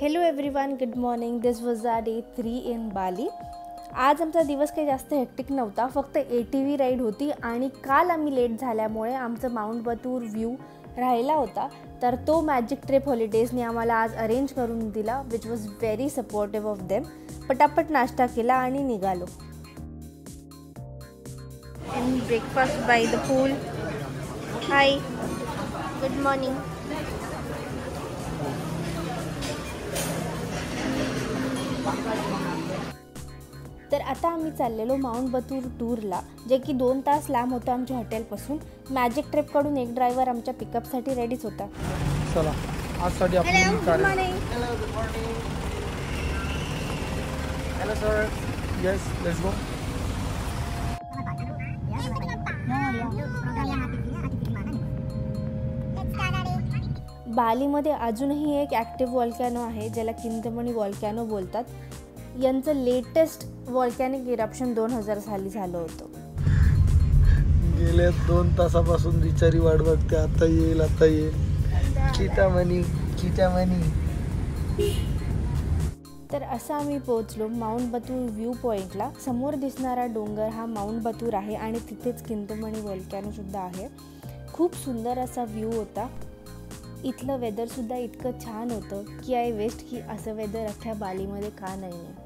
Hello everyone, good morning. This was our day 3 in Bali. आज आमचा दिवस काही जास्त हेक्टिक नव्हता, फक्त ATV राईड होती आणि काल आम्ही लेट झाल्यामुळे आमचं माउंट बतूर व्ह्यू राहिला होता. तर तो मॅजिक ट्रिप हॉलिडेजने आम्हाला आज अरेंज करून दिला, which was very supportive of them. पटापट नाश्ता केला आणि निघालो. In breakfast by the pool. High, good morning. तर आता आम्ही चाललेलो माउंट बतूर टूरला, जे की 2 तास लांब होतं आमच्या हॉटेलपासून. मॅजिक ट्रिपकडून एक ड्रायव्हर आमच्या पिकअपसाठी रेडीच होता. चला आजसाठी आपण good morning. Hello sir. Yes, let's go. बालीमध्ये अजूनही एक ॲक्टिव्ह व्हॉल्कॅनो आहे, ज्याला किंतमणी व्हॉल्कॅनो बोलतात. यांचं लेटेस्ट व्हॉल्कॅनिक इरप्शन 2000 साली झालं होतं. गेल्या 2 तासापासून बिचारी वाट बघते, आता येईल आता येईल. चितामणी. तर असं आम्ही पोहोचलो माउंट बतूर व्ह्यू पॉईंटला. समोर दिसणारा डोंगर हा माउंट बतूर आहे आणि तिथेच किंतमणी व्हॉल्कॅनोसुद्धा आहे. खूप सुंदर असा व्ह्यू होता. इथलं वेदरसुद्धा इतकं छान होतं की आय विश की असं वेदर अख्ख्या बालीमध्ये का नाही आहे.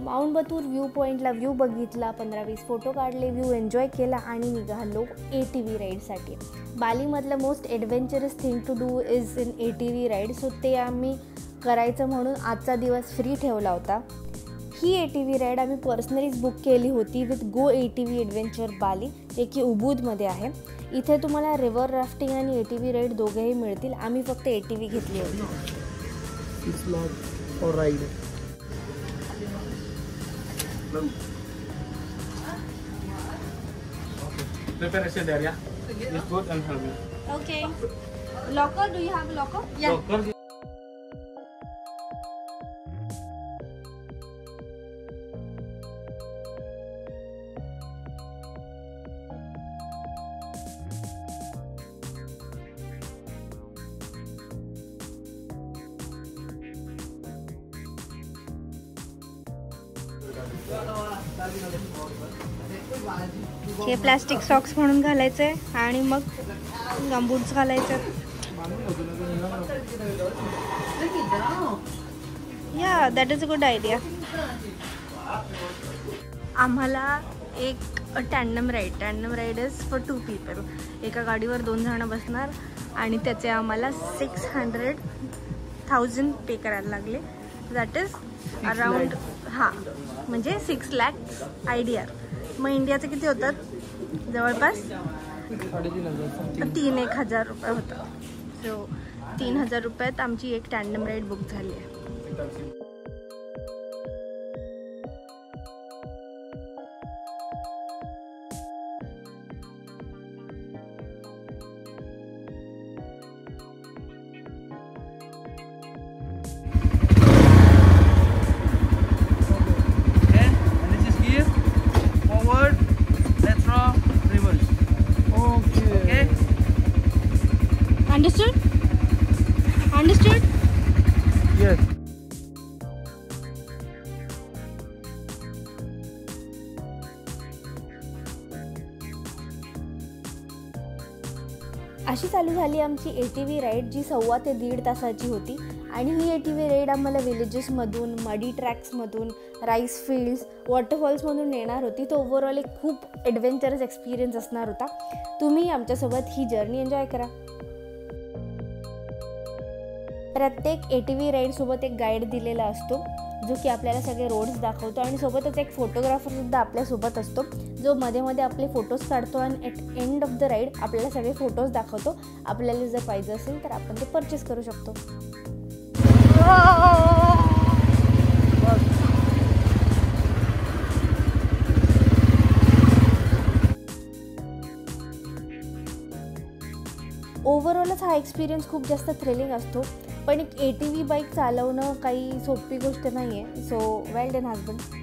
माउंट बतूर व्ह्यू पॉईंटला व्ह्यू बघितला, 15-20 फोटो काढले, व्ह्यू एन्जॉय केला आणि निघालो ATV राईडसाठी. बालीमधलं most adventurous thing to do is in ATV ride. So ते आम्ही करायचं म्हणून आजचा दिवस फ्री ठेवला होता. ही ATV राईड आम्ही पर्सनलीच बुक केली होती विथ गो ATV ॲडव्हेंचर बाली, जे की उबूदमध्ये आहे. इथे तुम्हाला रिव्हर राफ्टिंग आणि ATV राईड दोघेही मिळतील. आम्ही फक्त ATV घेतली होती. Preparation there, yeah. Just go and help me. Okay. Locker, do you have locker? Yeah. Locker. हे प्लास्टिक सॉक्स म्हणून घालायचे आणि मग गमबूट्स घालायचे. या that is a good idea. आम्हाला एक tandem ride is for 2 people. एका गाडीवर 2 जण बसणार आणि त्याचे आम्हाला 600,000 पे करायला लागले. दॅट इज अराउंड म्हणजे 6 लाख IDR. मग इंडियाचे किती होतात? जवळपास 3,000 रुपये होतात. सो 3,000 रुपयात आमची एक टँडम राईड बुक झाली आहे. Understood? Yes. अशी चालू झाली आमची ATV राईड, जी 1.25 ते 1.5 तासाची होती. आणि ही ATV राईड आम्हाला विलेजेसमधून, मडी ट्रॅक्समधून, राईस फील्ड्स, वॉटरफॉल्समधून नेणार होती. तो ओव्हरऑल एक खूप ॲडव्हेंचरस एक्सपिरियन्स असणार होता. तुम्ही आमच्यासोबत ही जर्नी एन्जॉय करा. प्रत्येक ATV राईडसोबत एक गाईड दिलेला असतो. जो की आपल्याला सगळे रोड्स दाखवतो आणि सोबतच एक फोटोग्राफरसुद्धा आपल्यासोबत असतो जो मध्ये मध्ये आपले फोटोज काढतो आणि at end of the ride आपल्याला सगळे फोटोज दाखवतो. आपल्याला जर पाहिजे असेल तर आपण ते परचेस करू शकतो. ओव्हरऑलच हा एक्सपिरियन्स खूप जास्त थ्रिलिंग असतो. पण एक ATV बाईक चालवणं काही सोपी गोष्ट नाही आहे. So well done husband.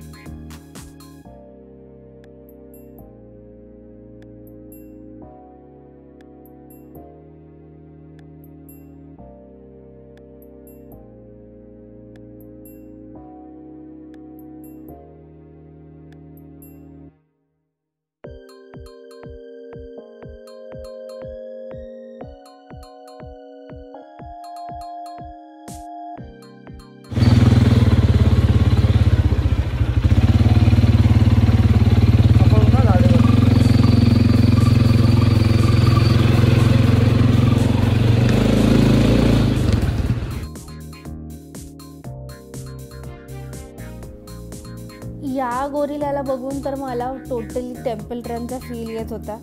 या गोरिलाला बघून तर मला टोटली टेम्पल रनचा फील येत होता.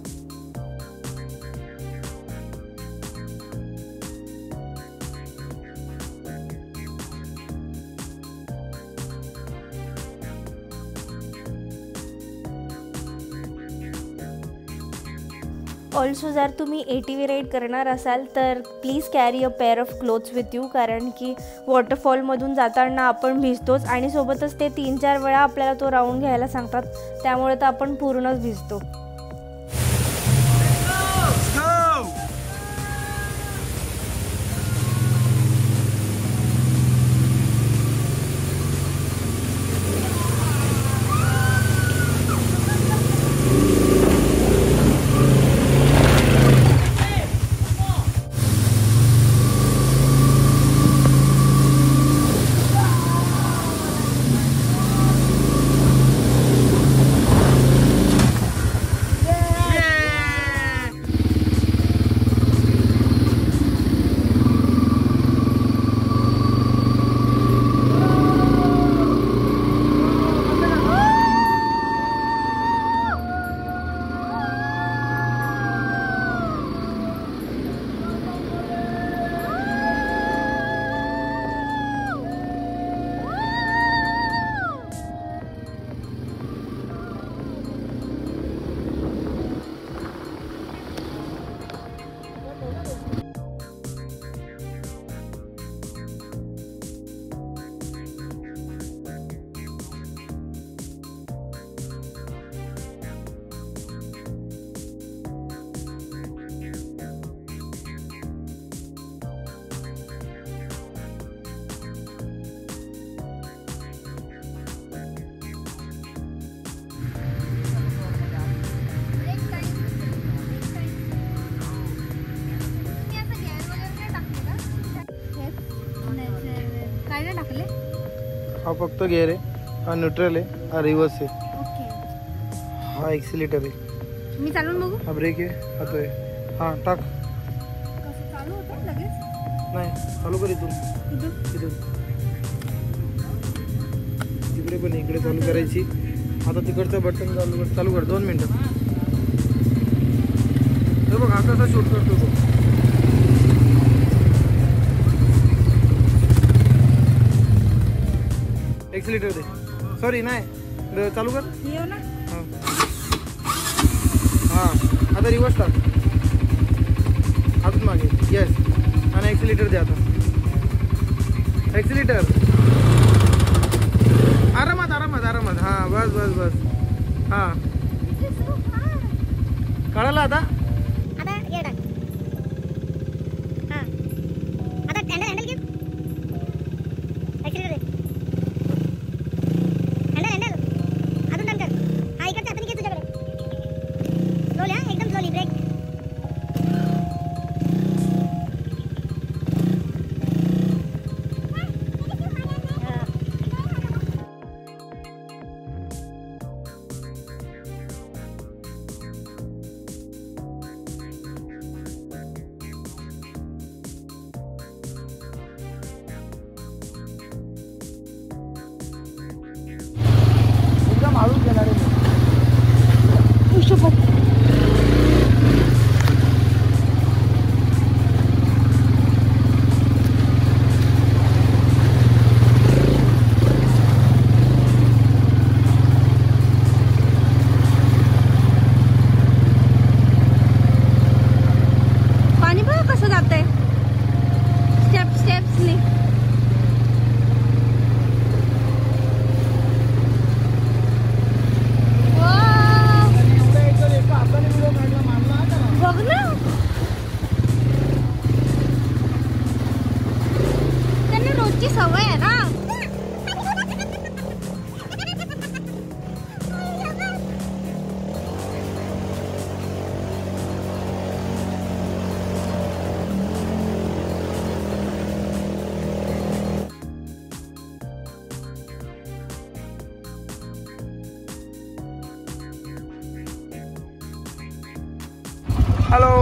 ऑल्सो जर तुम्ही ATV राईड करणार असाल तर please carry a pair of clothes with you, कारण की वॉटरफॉलमधून जाताना आपण भिजतोच आणि सोबतच ते 3-4 वेळा आपल्याला तो राऊंड घ्यायला सांगतात, त्यामुळे तर आपण पूर्णच भिजतो. हा फक्त गिअर आहे, हा न्यूट्रल आहे, हा रिव्हर्स आहे, हा एक्सिलेटर आहे. मी चालून बघू. हा ब्रेक आहे, हा तो आहे. हा टाक. चालू होतं लगेच? नाही, चालू कर इथून. इथून तिकडे पण इकडे चालू करायची. आता तिकडचं बटन चालू कर. 2 मिनटं. हे बघ, हा कसा शूट करतो तो. एक्सिलेटर दे. सॉरी नाही, चालू कर. हां हां, आता रिवर्स टाक. हातून मागे. येस. आणि एक्सिलेटर दे आता. एक्सिलेटर. आरामात आरामात आरामात. हां बस बस बस. हां कळालं आता. होते स्टेप्सनी. बघ ना, त्यांना रोजची सवय आहे ना. Hello.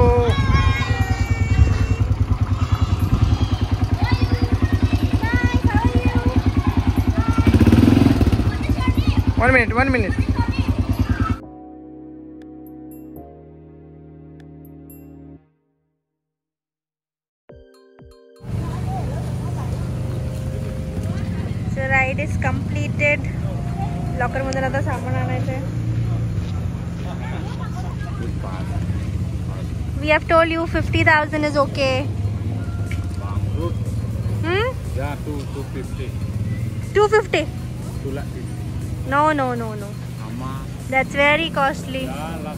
One minute. So ride is completed. Locker मधून आता सामान आणायचंय. We have told you 50,000 is okay. Yeah, 250. 250? 250. No. Amma. That's very costly. Yeah,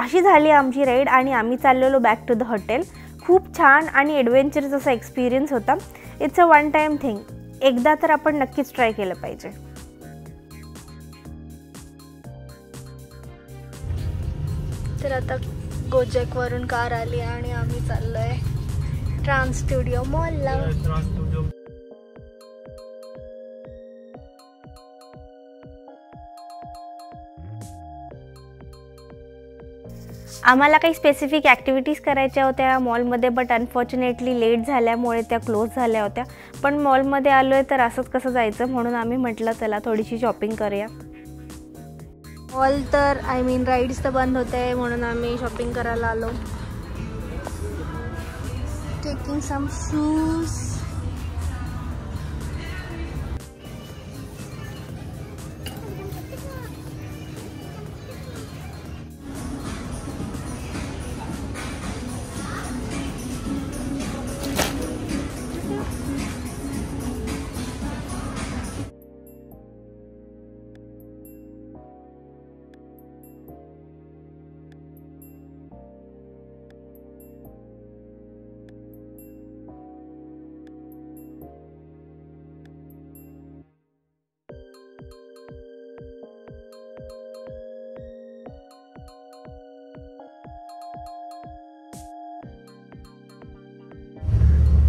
अशी झाली आमची राईड आणि आम्ही चाललेलो बॅक टू द हॉटेल. खूप छान आणि ॲडव्हेंचरस असा एक्सपिरियन्स होता. It's a one time thing. एकदा तर आपण नक्कीच ट्राय केलं पाहिजे. तर आता गोजेकवरून कार आली आणि आम्ही चाललोय ट्रान्स स्टुडिओ मॉलला. आम्हाला काही स्पेसिफिक ॲक्टिव्हिटीज करायच्या होत्या मॉलमध्ये, बट अनफॉर्च्युनेटली लेट झाल्यामुळे त्या क्लोज झाल्या होत्या. पण मॉलमध्ये आलो आहे तर असंच कसं जायचं, म्हणून आम्ही म्हटलं चला थोडीशी शॉपिंग करूया. मॉल तर राईड्स तर बंद होते, म्हणून आम्ही शॉपिंग करायला आलो. Taking some shoes.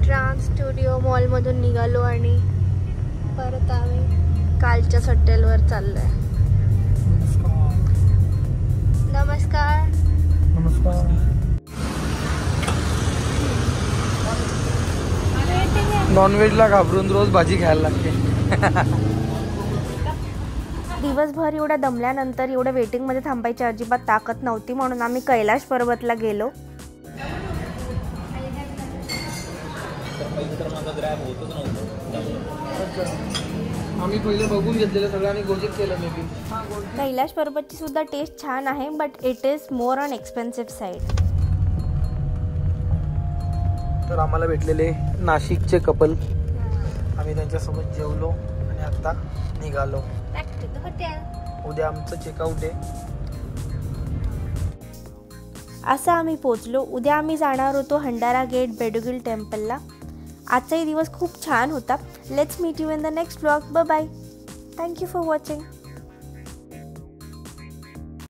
Trans studio मॉलमधून निघालो आणि परत आम्ही कालच्याच हॉटेलवर चाललोय. नमस्कार. नॉनव्हेजला घाबरून रोज भाजी खायला लागते. दिवसभर एवढ्या दमल्यानंतर एवढ्या वेटिंगमध्ये थांबायची अजिबात ताकद नव्हती, म्हणून आम्ही कैलाश पर्वतला गेलो. आम्ही पहिले बघून घेतलेलं सगळं आणि गोजेक केलं. मे बी कैलाश पर्वतची सुद्धा टेस्ट छान आहे, but it is more on expensive side. तर आम्हाला भेटलेले नाशिकचे कपल, आम्ही त्यांच्यासोबत जेवलो आणि आता निघालो. उद्या आमचं चेकआउट आहे. असं आम्ही पोचलो. उद्या आम्ही जाणार होतो हंडारा गेट बेडुगिल टेम्पलला. आजचाही दिवस खूप छान होता. Let's meet you in the next blog. Bye bye. Thank you for watching.